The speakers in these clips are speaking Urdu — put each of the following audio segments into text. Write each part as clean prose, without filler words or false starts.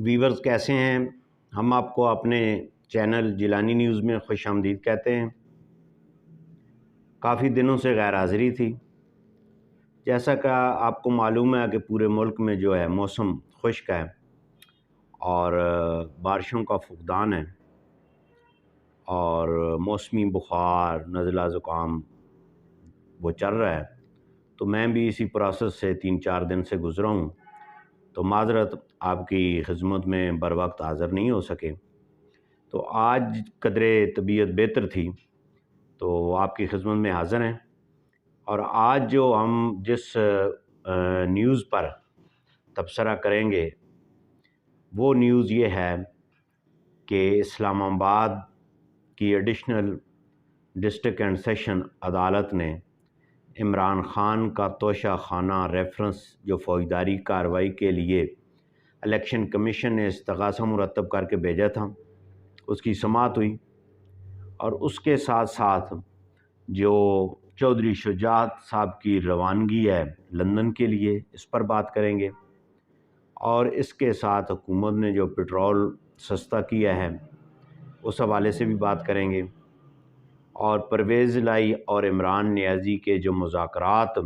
ویورز کیسے ہیں؟ ہم آپ کو اپنے چینل جیلانی نیوز میں خوش آمدید کہتے ہیں۔ کافی دنوں سے غیر حاضری تھی۔ جیسا کہ آپ کو معلوم ہے کہ پورے ملک میں جو ہے موسم خشک ہے اور بارشوں کا فقدان ہے اور موسمی بخار، نزلہ زکام وہ چل رہا ہے، تو میں بھی اسی پروسیس سے 3-4 دن سے گزرا ہوں، تو معذرت آپ کی خدمت میں بر وقت حاضر نہیں ہو سکے۔ تو آج قدرے طبیعت بہتر تھی تو آپ کی خدمت میں حاضر ہیں، اور آج جو ہم جس نیوز پر تبصرہ کریں گے وہ نیوز یہ ہے کہ اسلام آباد کی ایڈیشنل ڈسٹرکٹ اینڈ سیشن عدالت نے عمران خان کا توشہ خانہ ریفرنس جو فوجداری کارروائی کے لیے الیکشن کمیشن نے استغاثہ مرتب کر کے بھیجا تھا، اس کی سماعت ہوئی، اور اس کے ساتھ ساتھ جو چودھری شجاعت صاحب کی روانگی ہے لندن کے لیے، اس پر بات کریں گے، اور اس کے ساتھ حکومت نے جو پٹرول سستا کیا ہے اس حوالے سے بھی بات کریں گے، اور پرویز الہی اور عمران نیازی کے جو مذاکرات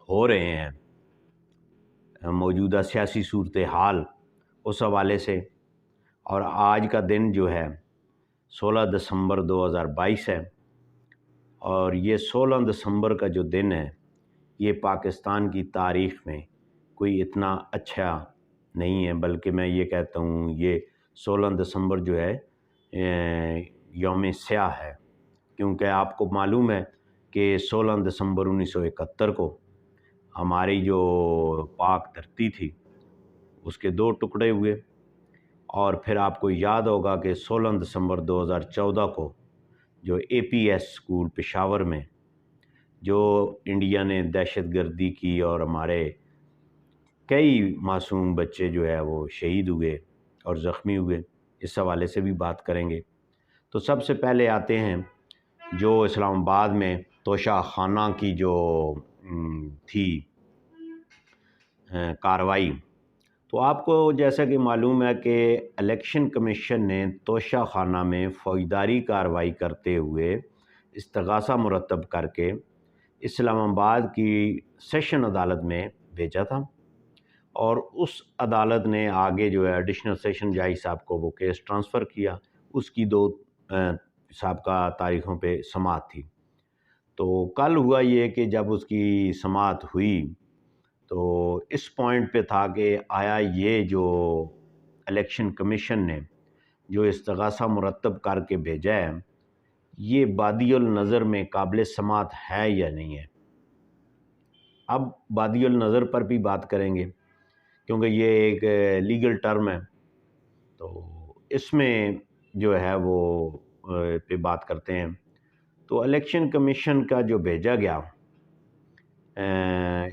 ہو رہے ہیں موجودہ سیاسی صورتحال اس حوالے سے، اور آج کا دن جو ہے 16 دسمبر 2022 ہے، اور یہ 16 دسمبر کا جو دن ہے یہ پاکستان کی تاریخ میں کوئی اتنا اچھا نہیں ہے، بلکہ میں یہ کہتا ہوں یہ 16 دسمبر جو ہے یوم سیاہ ہے، کیونکہ آپ کو معلوم ہے کہ 16 دسمبر 1971 کو ہماری جو پاک دھرتی تھی اس کے 2 ٹکڑے ہوئے، اور پھر آپ کو یاد ہوگا کہ 16 دسمبر 2014 کو جو اے پی ایس اسکول پشاور میں جو انڈیا نے دہشت گردی کی اور ہمارے کئی معصوم بچے جو ہے وہ شہید ہوئے اور زخمی ہوئے، اس حوالے سے بھی بات کریں گے۔ تو سب سے پہلے آتے ہیں جو اسلام آباد میں توشہ خانہ کی جو تھی کارروائی، تو آپ کو جیسا کہ معلوم ہے کہ الیکشن کمیشن نے توشہ خانہ میں فوجداری کارروائی کرتے ہوئے استغاثہ مرتب کر کے اسلام آباد کی سیشن عدالت میں بھیجا تھا، اور اس عدالت نے آگے جو ہے ایڈیشنل سیشن جج صاحب کو وہ کیس ٹرانسفر کیا، اس کی 2 سابقہ تاریخوں پہ سماعت تھی۔ تو کل ہوا یہ کہ جب اس کی سماعت ہوئی تو اس پوائنٹ پہ تھا کہ آیا یہ جو الیکشن کمیشن نے جو استغاثہ مرتب کر کے بھیجا ہے یہ بادی النظر میں قابل سماعت ہے یا نہیں ہے۔ اب بادی النظر پر بھی بات کریں گے کیونکہ یہ ایک لیگل ٹرم ہے، تو اس میں جو ہے وہ پہ بات کرتے ہیں۔ تو الیکشن کمیشن کا جو بھیجا گیا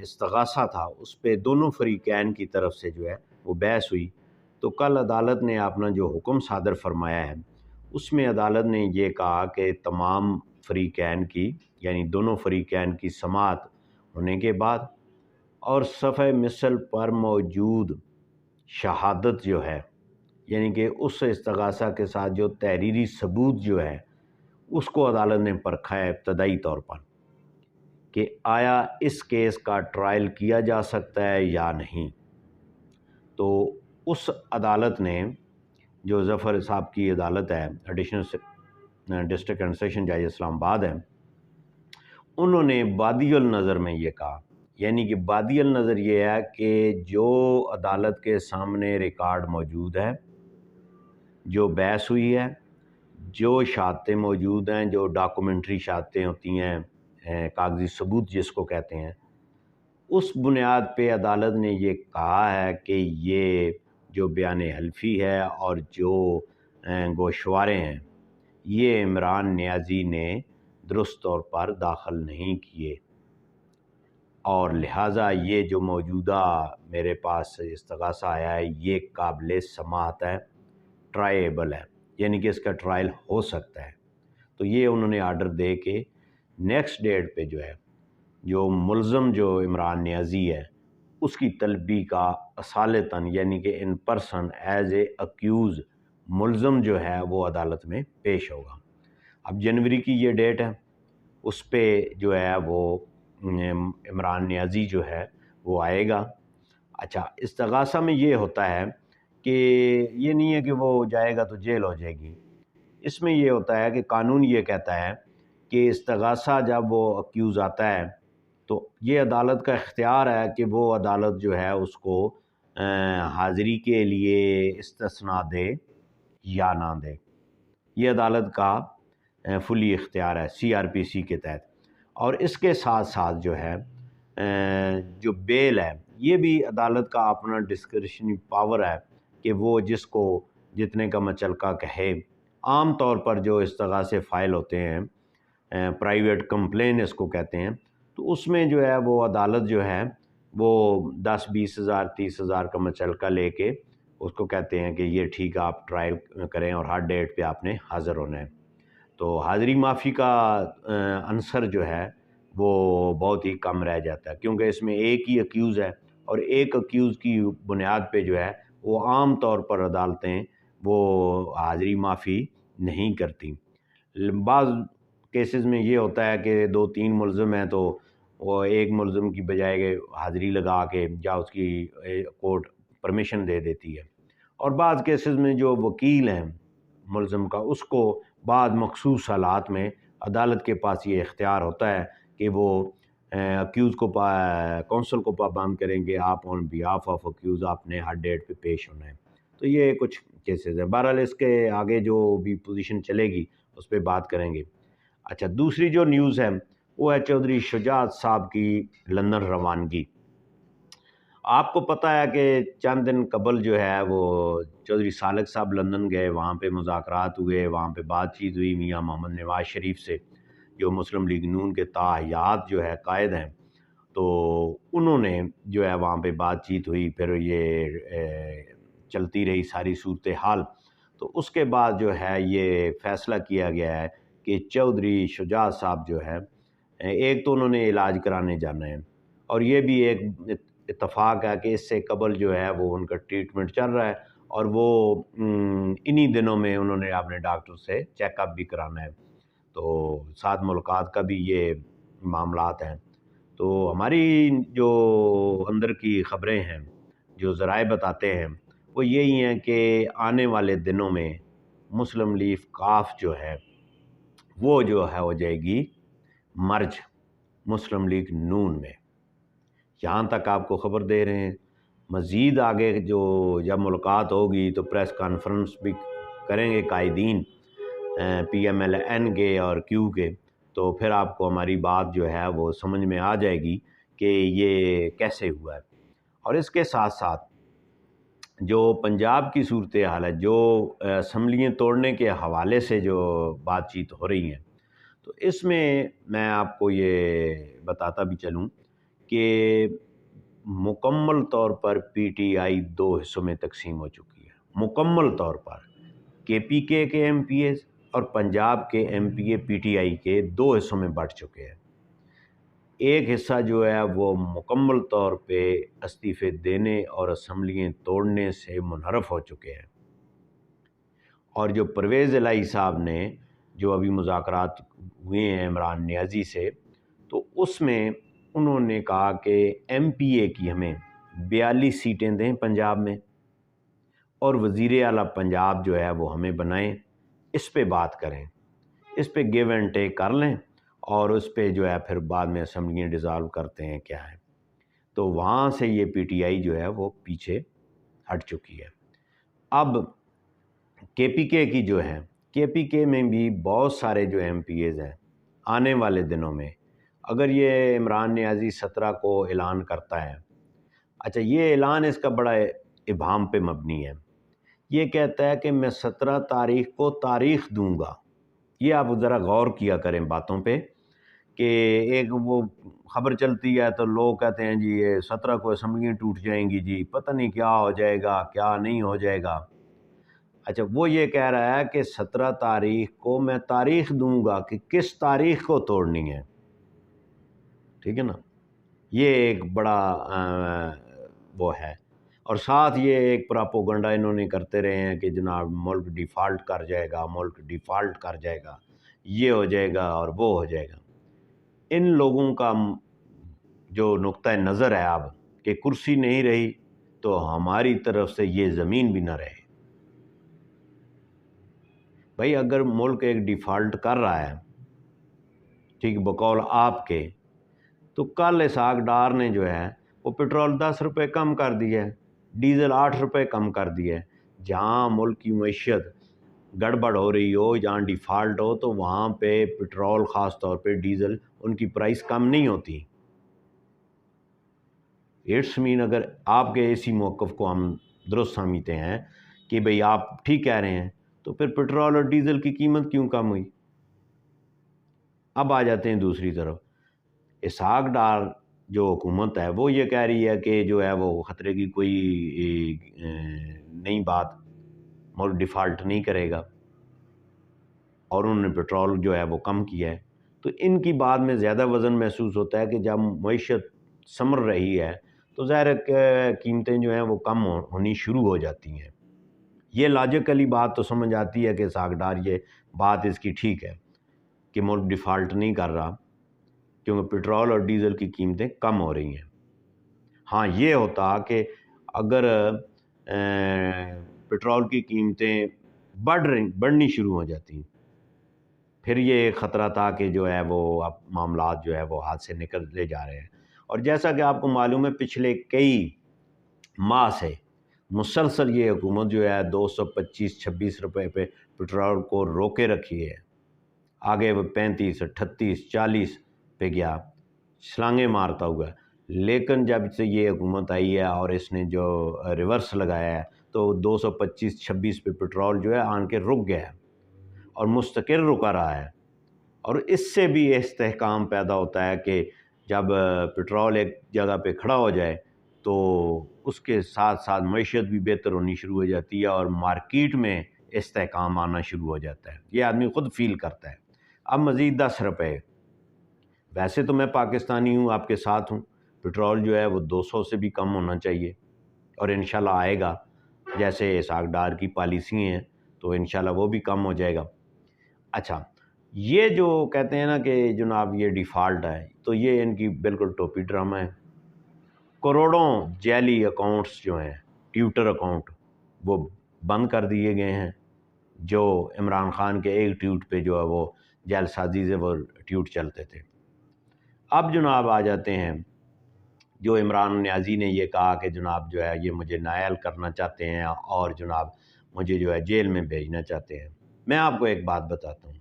استغاثہ تھا اس پہ دونوں فریقین کی طرف سے جو ہے وہ بحث ہوئی، تو کل عدالت نے اپنا جو حکم صادر فرمایا ہے اس میں عدالت نے یہ کہا کہ تمام فریقین کی یعنی دونوں فریقین کی سماعت ہونے کے بعد اور صفحہ مثل پر موجود شہادت جو ہے یعنی کہ اس استغاثہ کے ساتھ جو تحریری ثبوت جو ہے اس کو عدالت نے پرکھا ہے ابتدائی طور پر کہ آیا اس کیس کا ٹرائل کیا جا سکتا ہے یا نہیں۔ تو اس عدالت نے جو ظفر صاحب کی عدالت ہے ایڈیشنل ڈسٹرکٹ اینڈ سیشن جج اسلام آباد ہے، انہوں نے بادی النظر میں یہ کہا، یعنی کہ بادی النظر یہ ہے کہ جو عدالت کے سامنے ریکارڈ موجود ہے، جو بحث ہوئی ہے، جو شہادتیں موجود ہیں، جو ڈاکومنٹری شہادتیں ہوتی ہیں کاغذی ثبوت جس کو کہتے ہیں، اس بنیاد پہ عدالت نے یہ کہا ہے کہ یہ جو بیان حلفی ہے اور جو گوشوارے ہیں یہ عمران نیازی نے درست طور پر داخل نہیں کیے، اور لہٰذا یہ جو موجودہ میرے پاس استغاثہ آیا ہے یہ قابل سماعت ہے، ٹرائیبل ہے، یعنی کہ اس کا ٹرائل ہو سکتا ہے۔ تو یہ انہوں نے آرڈر دے کے نیکسٹ ڈیٹ پہ جو ہے جو ملزم جو عمران نیازی ہے اس کی طلبی کا اصالتاً یعنی کہ in person as a accused ملزم جو ہے وہ عدالت میں پیش ہوگا۔ اب جنوری کی یہ ڈیٹ ہے، اس پہ جو ہے وہ عمران نیازی جو ہے وہ آئے گا۔ اچھا، استغاثہ میں یہ ہوتا ہے کہ یہ نہیں ہے کہ وہ جائے گا تو جیل ہو جائے گی، اس میں یہ ہوتا ہے کہ قانون یہ کہتا ہے کہ استغاثہ جب وہ اکیوز آتا ہے تو یہ عدالت کا اختیار ہے کہ وہ عدالت جو ہے اس کو حاضری کے لیے استثناء دے یا نہ دے، یہ عدالت کا فلی اختیار ہے سی آر پی سی کے تحت۔ اور اس کے ساتھ ساتھ جو ہے جو بیل ہے یہ بھی عدالت کا اپنا ڈسکریشنری پاور ہے کہ وہ جس کو جتنے کا مچلکا کہے۔ عام طور پر جو استغاثے فائل ہوتے ہیں پرائیویٹ کمپلین اس کو کہتے ہیں، تو اس میں جو ہے وہ عدالت جو ہے وہ 10-20 ہزار 30 ہزار کا مچلکا لے کے اس کو کہتے ہیں کہ یہ ٹھیک ہے آپ ٹرائل کریں اور ہر ڈیٹ پہ آپ نے حاضر ہونا ہے۔ تو حاضری معافی کا عنصر جو ہے وہ بہت ہی کم رہ جاتا ہے، کیونکہ اس میں ایک ہی اکیوز ہے اور ایک اکیوز کی بنیاد پہ جو ہے وہ عام طور پر عدالتیں وہ حاضری معافی نہیں کرتی۔ بعض کیسز میں یہ ہوتا ہے کہ 2-3 ملزم ہیں تو وہ ایک ملزم کی بجائے کہ حاضری لگا کے یا اس کی کورٹ پرمیشن دے دیتی ہے، اور بعض کیسز میں جو وکیل ہیں ملزم کا اس کو بعض مخصوص حالات میں عدالت کے پاس یہ اختیار ہوتا ہے کہ وہ اکیوز کو کونسل کو پابند کریں گے آپ آن بیہاف آف اکیوز آپ نے ہر ڈیٹ پہ پیش ہونا ہے۔ تو یہ کچھ کیسز ہیں، بہرحال اس کے آگے جو بھی پوزیشن چلے گی اس پہ بات کریں گے۔ اچھا، دوسری جو نیوز ہے وہ ہے چودھری شجاعت صاحب کی لندن روانگی۔ آپ کو پتہ ہے کہ چند دن قبل جو ہے وہ چودھری سالک صاحب لندن گئے، وہاں پہ مذاکرات ہوئے، وہاں پہ بات چیت ہوئی میاں محمد نواز شریف سے جو مسلم لیگ نون کے تاحیات جو ہے قائد ہیں، تو انہوں نے جو ہے وہاں پہ بات چیت ہوئی، پھر یہ چلتی رہی ساری صورتحال۔ تو اس کے بعد جو ہے یہ فیصلہ کیا گیا ہے کہ چودھری شجاعت صاحب جو ہے ایک تو انہوں نے علاج کرانے جانا ہے، اور یہ بھی ایک اتفاق ہے کہ اس سے قبل جو ہے وہ ان کا ٹریٹمنٹ چل رہا ہے اور وہ انہی دنوں میں انہوں نے اپنے ڈاکٹر سے چیک اپ بھی کرانا ہے، تو ساتھ ملاقات کا بھی یہ معاملات ہیں۔ تو ہماری جو اندر کی خبریں ہیں جو ذرائع بتاتے ہیں وہ یہی ہیں کہ آنے والے دنوں میں مسلم لیگ کاف جو ہے وہ جو ہے ہو جائے گی مرج مسلم لیگ نون میں، یہاں تک آپ کو خبر دے رہے ہیں۔ مزید آگے جو جب ملاقات ہوگی تو پریس کانفرنس بھی کریں گے قائدین پی ایم ایل این کے اور کیو کے، تو پھر آپ کو ہماری بات جو ہے وہ سمجھ میں آ جائے گی کہ یہ کیسے ہوا ہے۔ اور اس کے ساتھ ساتھ جو پنجاب کی صورتحال ہے، جو اسمبلیاں توڑنے کے حوالے سے جو بات چیت ہو رہی ہیں، تو اس میں آپ کو یہ بتاتا بھی چلوں کہ مکمل طور پر پی ٹی آئی 2 حصوں میں تقسیم ہو چکی ہے، مکمل طور پر کے پی کے ایم پی اے اور پنجاب کے M P a P T I کے 2 حصوں میں بٹ چکے ہیں۔ ایک حصہ جو ہے وہ مکمل طور پہ استعفے دینے اور اسمبلیاں توڑنے سے منحرف ہو چکے ہیں، اور جو پرویز الہی صاحب نے جو ابھی مذاکرات ہوئے ہیں عمران نیازی سے، تو اس میں انہوں نے کہا کہ ایم پی اے کی ہمیں 42 سیٹیں دیں پنجاب میں، اور وزیر اعلیٰ پنجاب جو ہے وہ ہمیں بنائیں، اس پہ بات کریں، اس پہ گیو اینڈ ٹیک کر لیں، اور اس پہ جو ہے پھر بعد میں اسمبلیاں ڈیزالو کرتے ہیں کیا ہے۔ تو وہاں سے یہ پی ٹی آئی جو ہے وہ پیچھے ہٹ چکی ہے۔ اب کے پی کے کی جو ہے، کے پی کے میں بھی بہت سارے جو ایم پی ایز ہیں آنے والے دنوں میں، اگر یہ عمران نیازی 17 کو اعلان کرتا ہے، اچھا یہ اعلان اس کا بڑا ابہام پہ مبنی ہے، یہ کہتا ہے کہ میں 17 تاریخ کو تاریخ دوں گا۔ یہ آپ ذرا غور کیا کریں باتوں پہ کہ ایک وہ خبر چلتی ہے تو لوگ کہتے ہیں جی یہ 17 کو اسمبلیاں ٹوٹ جائیں گی، جی پتہ نہیں کیا ہو جائے گا کیا نہیں ہو جائے گا۔ اچھا وہ یہ کہہ رہا ہے کہ 17 تاریخ کو میں تاریخ دوں گا کہ کس تاریخ کو توڑنی ہے، ٹھیک ہے نا۔ یہ ایک بڑا وہ ہے، اور ساتھ یہ ایک پراپوگنڈا انہوں نے کرتے رہے ہیں کہ جناب ملک ڈیفالٹ کر جائے گا، ملک ڈیفالٹ کر جائے گا، یہ ہو جائے گا اور وہ ہو جائے گا۔ ان لوگوں کا جو نقطہ نظر ہے اب کہ کرسی نہیں رہی تو ہماری طرف سے یہ زمین بھی نہ رہے۔ بھائی اگر ملک ایک ڈیفالٹ کر رہا ہے، ٹھیک بقول آپ کے، تو کل اسحاق ڈار نے جو ہے وہ پٹرول 10 روپے کم کر دیا ہے، ڈیزل 8 روپے کم کر دیا ہے۔ جہاں ملک کی معیشت گڑبڑ ہو رہی ہو، جہاں ڈیفالٹ ہو، تو وہاں پہ پٹرول خاص طور پہ ڈیزل ان کی پرائس کم نہیں ہوتی۔ اٹس مین اگر آپ کے اسی موقف کو ہم درست سمجھتے ہیں کہ بھئی آپ ٹھیک کہہ رہے ہیں، تو پھر پٹرول اور ڈیزل کی قیمت کیوں کم ہوئی؟ اب آ جاتے ہیں دوسری طرف، اسحاق ڈار جو حکومت ہے وہ یہ کہہ رہی ہے کہ جو ہے وہ خطرے کی کوئی نئی بات، ملک ڈیفالٹ نہیں کرے گا، اور انہوں نے پٹرول جو ہے وہ کم کیا ہے۔ تو ان کی بات میں زیادہ وزن محسوس ہوتا ہے کہ جب معیشت سمر رہی ہے تو ظاہر قیمتیں جو ہیں وہ کم ہونی شروع ہو جاتی ہیں۔ یہ لاجیکلی بات تو سمجھ آتی ہے کہ اسحاق ڈار یہ بات اس کی ٹھیک ہے کہ ملک ڈیفالٹ نہیں کر رہا کیونکہ پٹرول اور ڈیزل کی قیمتیں کم ہو رہی ہیں۔ ہاں یہ ہوتا کہ اگر پٹرول کی قیمتیں بڑھنی شروع ہو جاتی، پھر یہ خطرہ تھا کہ جو ہے وہ اب معاملات جو ہے وہ ہاتھ سے نکلتے جا رہے ہیں۔ اور جیسا کہ آپ کو معلوم ہے پچھلے کئی ماہ سے مسلسل یہ حکومت جو ہے 225-26 روپے پہ پٹرول کو روکے رکھی ہے، آگے وہ 35, 38, 40 پہ گیا، چھلانگیں مارتا ہوا ہے۔ لیکن جب سے یہ حکومت آئی ہے اور اس نے جو ریورس لگایا ہے تو 225-26 پہ پٹرول جو ہے آن کے رک گیا ہے اور مستقل رکا رہا ہے۔ اور اس سے بھی استحکام پیدا ہوتا ہے کہ جب پٹرول ایک جگہ پہ کھڑا ہو جائے تو اس کے ساتھ ساتھ معیشت بھی بہتر ہونی شروع ہو جاتی ہے اور مارکیٹ میں استحکام آنا شروع ہو جاتا ہے، یہ آدمی خود فیل کرتا ہے۔ اب مزید 10 روپے، ویسے تو میں پاکستانی ہوں، آپ کے ساتھ ہوں، پٹرول جو ہے وہ 200 سے بھی کم ہونا چاہیے، اور انشاءاللہ آئے گا، جیسے اسحاق ڈار کی پالیسی ہیں تو انشاءاللہ وہ بھی کم ہو جائے گا۔ اچھا، یہ جو کہتے ہیں نا کہ جناب یہ ڈیفالٹ ہے، تو یہ ان کی بالکل ٹوپی ڈرامہ ہے۔ کروڑوں جعلی اکاؤنٹس جو ہیں، ٹویٹر اکاؤنٹ، وہ بند کر دیے گئے ہیں، جو عمران خان کے ایک ٹویٹ پہ جو ہے وہ جعل سازی سے وہ ٹویٹ چلتے تھے۔ اب جناب آ جاتے ہیں، جو عمران نیازی نے یہ کہا کہ جناب جو ہے یہ مجھے نائل کرنا چاہتے ہیں اور جناب مجھے جو ہے جیل میں بھیجنا چاہتے ہیں۔ میں آپ کو ایک بات بتاتا ہوں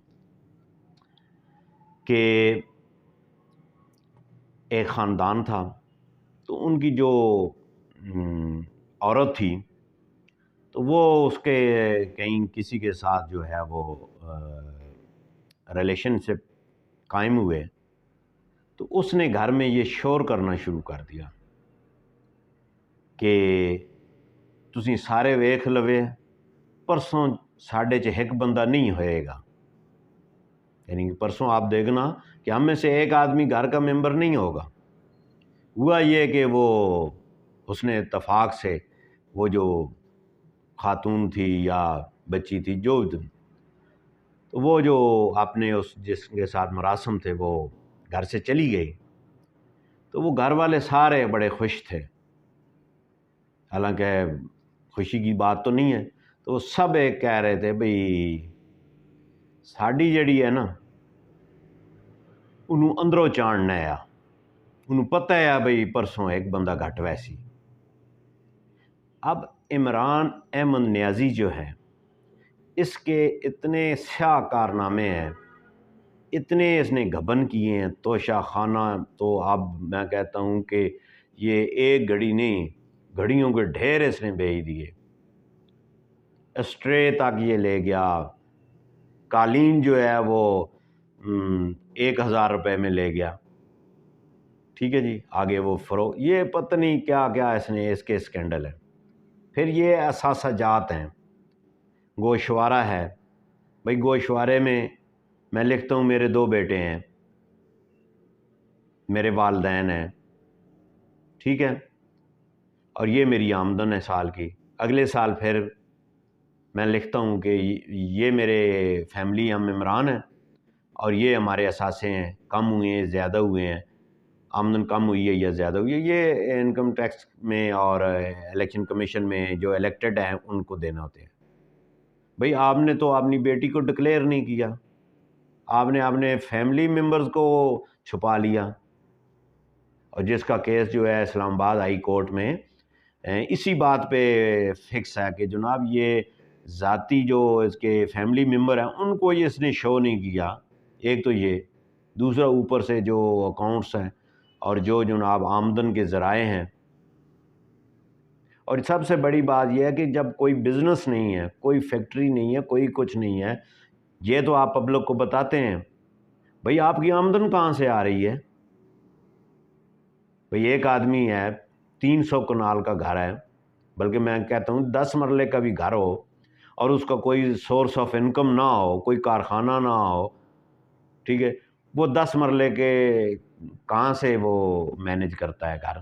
کہ ایک خاندان تھا، تو ان کی جو عورت تھی تو وہ اس کے کہیں کسی کے ساتھ جو ہے وہ ریلیشن شپ قائم ہوئے، تو اس نے گھر میں یہ شور کرنا شروع کر دیا کہ تسی سارے ویکھ لوے، پرسوں ساڈے چ ایک بندہ نہیں ہوئے گا، یعنی کہ پرسوں آپ دیکھنا کہ ہم میں سے ایک آدمی گھر کا ممبر نہیں ہوگا۔ ہوا یہ کہ وہ حسن اتفاق سے وہ جو خاتون تھی یا بچی تھی جو تو وہ جو اپنے اس جس کے ساتھ مراسم تھے وہ گھر سے چلی گئی، تو وہ گھر والے سارے بڑے خوش تھے، حالانکہ خوشی کی بات تو نہیں ہے، تو وہ سب ایک کہہ رہے تھے بھئی ساڑی جڑی ہے نا انہوں اندروں چاننا ہے، انہوں پتہ ہے بھئی پرسوں ایک بندہ گھٹ ویسی۔ اب عمران احمد نیازی جو ہے اس کے اتنے سیاہ کارنامے ہیں، اتنے اس نے گھبن کیے ہیں، توشہ خانہ، تو اب میں کہتا ہوں کہ یہ ایک گھڑی نہیں، گھڑیوں کے ڈھیر اس نے بھیج دیے، اسٹرے تک یہ لے گیا، قالین جو ہے وہ 1000 روپے میں لے گیا، ٹھیک ہے جی، آگے وہ فروغ، یہ پتہ نہیں کیا کیا اس کے اسکینڈل ہے۔ پھر یہ اثاثہ جات ہیں، گوشوارہ ہے، بھئی گوشوارے میں لکھتا ہوں میرے 2 بیٹے ہیں، میرے والدین ہیں، ٹھیک ہے، اور یہ میری آمدن ہے سال کی. اگلے سال پھر میں لکھتا ہوں کہ یہ میرے فیملی ہم ممبران ہیں اور یہ ہمارے اثاثے ہیں، کم ہوئے ہیں، زیادہ ہوئے ہیں، آمدن کم ہوئی ہے یا زیادہ ہوئی ہے. یہ انکم ٹیکس میں اور الیکشن کمیشن میں جو الیکٹڈ ہیں ان کو دینا ہوتے ہیں. بھئی آپ نے تو اپنی بیٹی کو ڈکلیئر نہیں کیا، آپ نے اپنے فیملی ممبرز کو چھپا لیا. اور جس کا کیس جو ہے اسلام آباد ہائی کورٹ میں اسی بات پہ فکس ہے کہ جناب یہ ذاتی جو اس کے فیملی ممبر ہیں ان کو یہ اس نے شو نہیں کیا. ایک تو یہ، دوسرا اوپر سے جو اکاؤنٹس ہیں اور جو جناب آمدن کے ذرائع ہیں. اور سب سے بڑی بات یہ ہے کہ جب کوئی بزنس نہیں ہے، کوئی فیکٹری نہیں ہے، کوئی کچھ نہیں ہے، یہ تو آپ پبلک کو بتاتے ہیں بھئی آپ کی آمدن کہاں سے آ رہی ہے. بھئی ایک آدمی ہے 300 کنال کا گھر ہے، بلکہ میں کہتا ہوں 10 مرلے کا بھی گھر ہو اور اس کا کوئی سورس آف انکم نہ ہو، کوئی کارخانہ نہ ہو، ٹھیک ہے، وہ 10 مرلے کے کہاں سے وہ مینیج کرتا ہے گھر.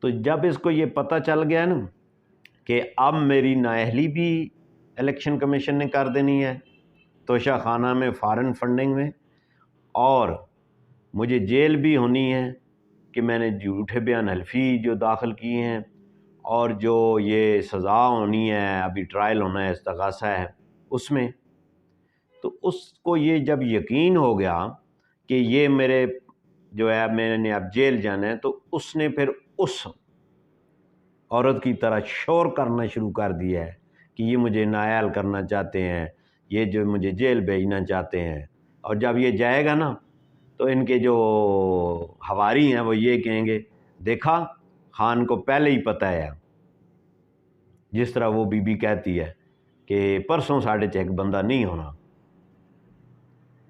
تو جب اس کو یہ پتہ چل گیا نا کہ اب میری نااہلی بھی الیکشن کمیشن نے کر دینی ہے توشہ خانہ میں، فارن فنڈنگ میں، اور مجھے جیل بھی ہونی ہے کہ میں نے جھوٹے بیان حلفی جو داخل کیے ہیں، اور جو یہ سزا ہونی ہے، ابھی ٹرائل ہونا ہے، استغاثہ ہے اس میں. تو اس کو یہ جب یقین ہو گیا کہ یہ میرے جو ہے میں نے اب جیل جانا ہے، تو اس نے پھر اس عورت کی طرح شور کرنا شروع کر دیا ہے کہ یہ مجھے نااہل کرنا چاہتے ہیں، یہ جو مجھے جیل بھیجنا چاہتے ہیں. اور جب یہ جائے گا نا تو ان کے جو حواری ہیں وہ یہ کہیں گے دیکھا خان کو پہلے ہی پتہ ہے. جس طرح وہ بی بی کہتی ہے کہ پرسوں 6:30 بندہ نہیں ہونا.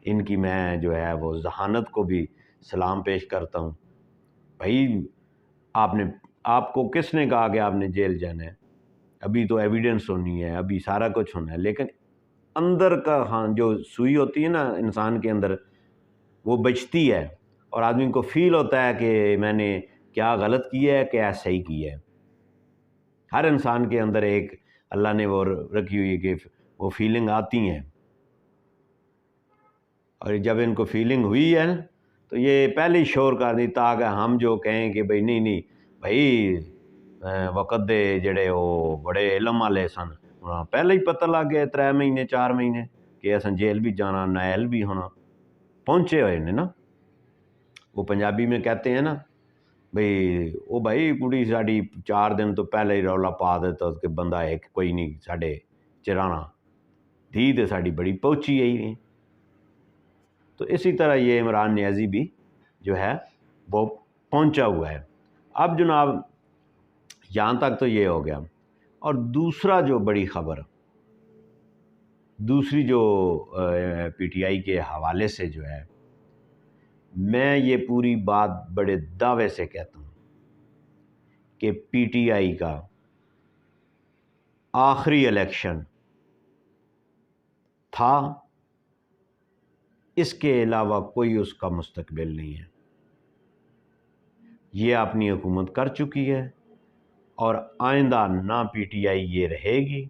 ان کی میں جو ہے وہ ذہانت کو بھی سلام پیش کرتا ہوں. بھائی آپ کو کس نے کہا کہ آپ نے جیل جانا ہے؟ ابھی تو ایویڈنس ہونی ہے، ابھی سارا کچھ ہونا ہے، لیکن اندر کا جو سوئی ہوتی ہے نا انسان کے اندر وہ بچتی ہے اور آدمی کو فیل ہوتا ہے کہ میں نے کیا غلط کیا ہے، کیا صحیح کیا ہے. ہر انسان کے اندر ایک اللہ نے وہ رکھی ہوئی ہے کہ وہ فیلنگ آتی ہیں. اور جب ان کو فیلنگ ہوئی ہے تو یہ پہلے ہی شور کر دی تاکہ ہم جو کہیں کہ بھئی نہیں بھئی وقت دے جڑے وہ بڑے علم والے سن پہلے ہی پتہ لگ گیا 3 مہینے 4 مہینے کہ اساں جیل بھی جانا، نااہل بھی ہونا. پہنچے ہوئے نے نا. وہ پنجابی میں کہتے ہیں نا بھئی کڑی ساڑی 4 دن تو پہلے ہی رولا پا دیتا کہ بندہ ایک کوئی نہیں ساڑے چرانا دھی تے ساڑی بڑی پہنچی ہے. تو اسی طرح یہ عمران نیازی بھی جو ہے وہ پہنچا ہوا ہے. اب جناب یہاں تک تو یہ ہو گیا. اور دوسرا جو بڑی خبر دوسری جو پی ٹی آئی کے حوالے سے جو ہے میں یہ پوری بات بڑے دعوے سے کہتا ہوں کہ پی ٹی آئی کا آخری الیکشن تھا، اس کے علاوہ کوئی اس کا مستقبل نہیں ہے. یہ اپنی حکومت کر چکی ہے اور آئندہ نہ پی ٹی آئی یہ رہے گی.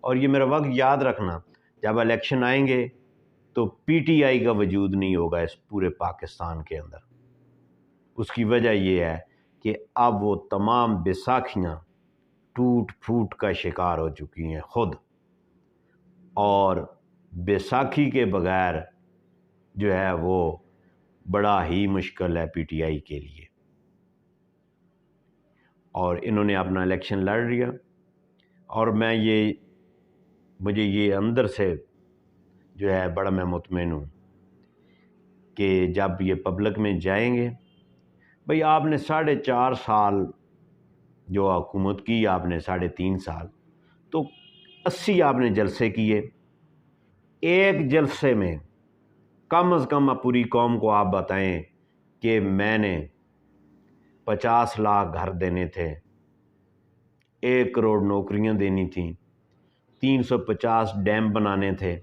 اور یہ میرا وقت یاد رکھنا، جب الیکشن آئیں گے تو پی ٹی آئی کا وجود نہیں ہوگا اس پورے پاکستان کے اندر. اس کی وجہ یہ ہے کہ اب وہ تمام بیساکھیاں ٹوٹ پھوٹ کا شکار ہو چکی ہیں خود، اور بیساکھی کے بغیر جو ہے وہ بڑا ہی مشکل ہے پی ٹی آئی کے لیے. اور انہوں نے اپنا الیکشن لڑ لیا، اور مجھے یہ اندر سے جو ہے بڑا میں مطمئن ہوں کہ جب یہ پبلک میں جائیں گے. بھئی آپ نے 4.5 سال جو حکومت کی، آپ نے 3.5 سال، تو 80 آپ نے جلسے کیے. ایک جلسے میں کم از کم پوری قوم کو آپ بتائیں کہ میں نے 50 لاکھ گھر دینے تھے، 1 کروڑ نوکریاں دینی تھیں، 350 ڈیم بنانے تھے.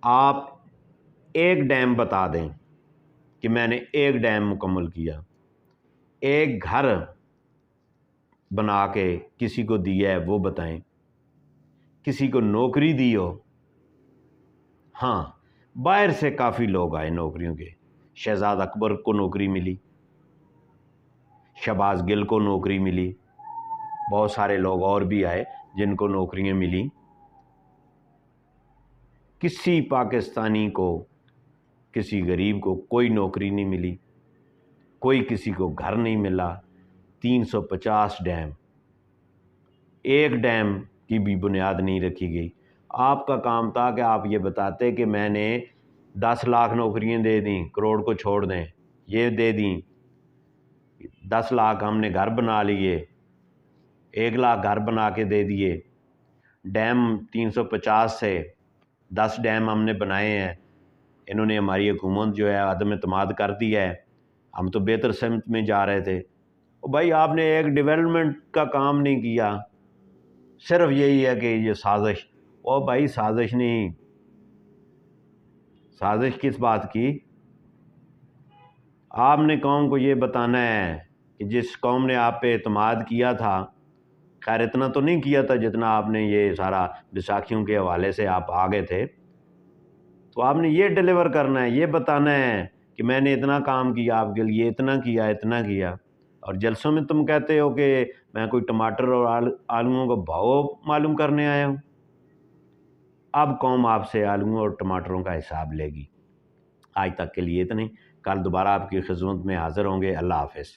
آپ ایک ڈیم بتا دیں کہ میں نے ایک ڈیم مکمل کیا. ایک گھر بنا کے کسی کو دیا ہے وہ بتائیں، کسی کو نوکری دی ہو؟ ہاں، باہر سے کافی لوگ آئے نوکریوں کے، شہزاد اکبر کو نوکری ملی، شہباز گل کو نوکری ملی، بہت سارے لوگ اور بھی آئے جن کو نوکریاں ملیں۔ کسی پاکستانی کو، کسی غریب کو کوئی نوکری نہیں ملی، کوئی کسی کو گھر نہیں ملا۔ 350 ڈیم، ایک ڈیم کی بھی بنیاد نہیں رکھی گئی۔ آپ کا کام تھا کہ آپ یہ بتاتے کہ میں نے 10 لاکھ نوکریاں دے دیں، کروڑ کو چھوڑ دیں، یہ دے دیں، 10 لاکھ ہم نے گھر بنا لیے، 1 لاکھ گھر بنا کے دے دیے، ڈیم 350 سے 10 ڈیم ہم نے بنائے ہیں، انہوں نے ہماری حکومت جو ہے عدم اعتماد کر دیا ہے، ہم تو بہتر سمت میں جا رہے تھے۔ بھائی آپ نے ایک ڈیولپمنٹ کا کام نہیں کیا، صرف یہی ہے کہ یہ سازش۔ او بھائی سازش نہیں، سازش کس بات کی؟ آپ نے قوم کو یہ بتانا ہے کہ جس قوم نے آپ پہ اعتماد کیا تھا، خیر اتنا تو نہیں کیا تھا جتنا آپ نے یہ سارا بیساکھیوں کے حوالے سے آپ آگے تھے، تو آپ نے یہ ڈیلیور کرنا ہے، یہ بتانا ہے کہ میں نے اتنا کام کیا آپ کے لیے، اتنا کیا، اتنا کیا۔ اور جلسوں میں تم کہتے ہو کہ میں کوئی ٹماٹر اور آلوؤں کا بھاؤ معلوم کرنے آیا ہوں۔ اب قوم آپ سے آلوؤں اور ٹماٹروں کا حساب لے گی۔ آج تک کے لیے اتنے، کل دوبارہ آپ کی خدمت میں حاضر ہوں گے۔ اللہ حافظ۔